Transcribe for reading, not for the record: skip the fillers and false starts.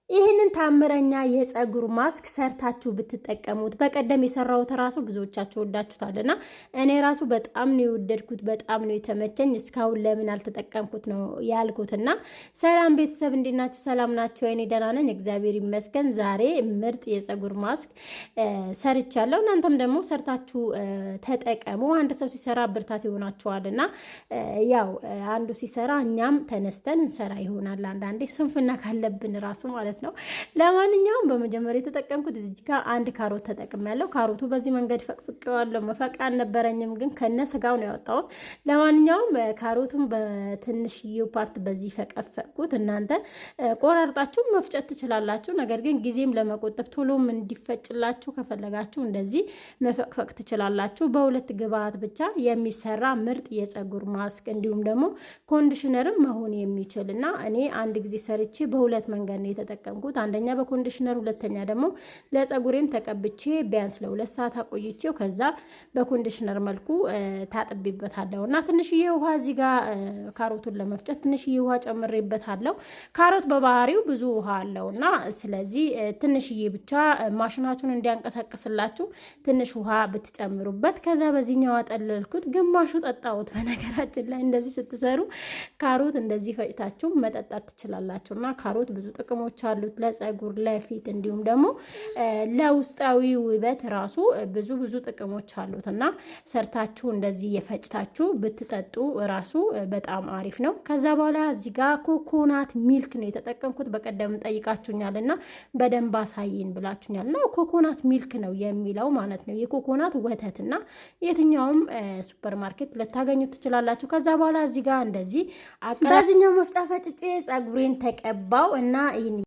ይህንን ታምረኛ የፀጉር ማስክ ሰርታችሁ ብትጠቀሙት በቀደም የሰራሁት ራሱ ብዙዎቻችሁ ወዳችሁታልና እኔ ራሱ በጣም ነው የወደድኩት፣ በጣም ነው የተመቸኝ። እስካሁን ለምን አልተጠቀምኩት ነው ያልኩትና ሰላም ቤተሰብ እንዴት ናችሁ? ሰላም ናችሁ? እኔ ደህና ነኝ እግዚአብሔር ይመስገን። ዛሬ ምርጥ የፀጉር ማስክ ሰርቻለሁ። እናንተም ደግሞ ሰርታችሁ ተጠቀሙ። አንድ ሰው ሲሰራ ብርታት ይሆናችኋልና ያው አንዱ ሲሰራ እኛም ተነስተን እንሰራ ይሆናል። አንዳንዴ ስንፍና ካለብን ራሱ ማለት ነው። ለማንኛውም በመጀመሪያ የተጠቀምኩት እዚህ ጋር አንድ ካሮት ተጠቅሜያለሁ። ካሮቱ በዚህ መንገድ ፈቅፍቄዋለሁ። መፈቃ አልነበረኝም ግን ከነ ስጋው ነው ያወጣሁት። ለማንኛውም ካሮቱን በትንሽዬው ፓርት በዚህ ፈቀፈቅኩት። እናንተ ቆራርጣችሁ መፍጨት ትችላላችሁ። ነገር ግን ጊዜም ለመቆጠብ ቶሎም እንዲፈጭላችሁ ከፈለጋችሁ እንደዚህ መፈቅፈቅ ትችላላችሁ። በሁለት ግብአት ብቻ የሚሰራ ምርጥ የፀጉር ማስክ እንዲሁም ደግሞ ኮንዲሽነርም መሆን የሚችል እና እኔ አንድ ጊዜ ሰርቼ በሁለት መንገድ ነው የተጠቀምኩት። አንደኛ በኮንዲሽነር፣ ሁለተኛ ደግሞ ለፀጉሬም ተቀብቼ ቢያንስ ለ2 ሰዓት አቆይቼው ከዛ በኮንዲሽነር መልኩ ታጥቤበታለሁ እና ትንሽዬ ውሃ እዚህ ጋር ካሮቱን ለመፍጨት ትንሽዬ ውሃ ጨምሬበታለሁ። ካሮት በባህሪው ብዙ ውሃ አለውና ስለዚህ ትንሽዬ ብቻ ማሽናችሁን እንዲያንቀሳቅስላችሁ ትንሽ ውሃ ብትጨምሩበት። ከዛ በዚህኛው አጠለልኩት፣ ግማሹ ጠጣሁት። በነገራችን ላይ እንደዚህ ስትሰሩ ካሮት እንደዚህ ፈጭታችሁ መጠጣት ትችላላችሁና ካሮት ብዙ ጥቅሞች አሉት ለፀጉር፣ ለፊት እንዲሁም ደግሞ ለውስጣዊ ውበት ራሱ ብዙ ጥቅሞች አሉት እና ሰርታችሁ እንደዚህ የፈጭታችሁ ብትጠጡ ራሱ በጣም አሪፍ ነው። ከዛ በኋላ እዚህ ጋር ኮኮናት ሚልክ ነው የተጠቀምኩት። በቀደም ጠይቃችሁኛል እና በደንብ አሳይን ብላችሁኛል እና ኮኮናት ሚልክ ነው የሚለው ማለት ነው። የኮኮናት ወተት እና የትኛውም ሱፐር ማርኬት ልታገኙት ትችላላችሁ። ከዛ በኋላ እዚህ ጋር እንደዚህ በዚህኛው መፍጫ ፈጭጬ ፀጉሬን ተቀባው እና ይሄን